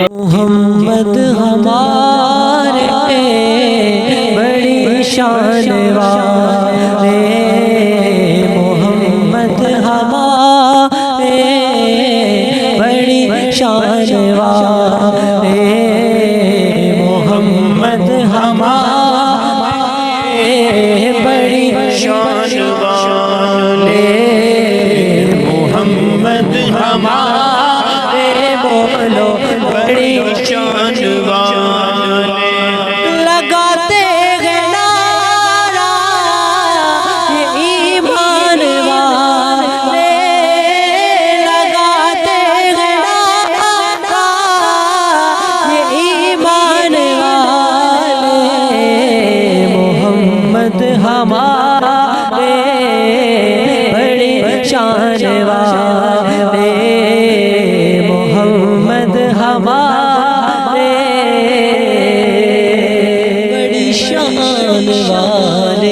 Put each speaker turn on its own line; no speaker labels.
محمد ہمارے بڑی شان والے، محمد ہمارے بڑی شان والے، محمد ہمارے بڑی شان والے، محمد ہمارے بولو بڑی شان والے، لگاتے ہیں نعرہ یہ ایمان والے، لگاتے ہیں نعرہ یہ ایمان والے، محمد ہمارے بڑی شان والے، محمد ہمارے بڑی شان والے۔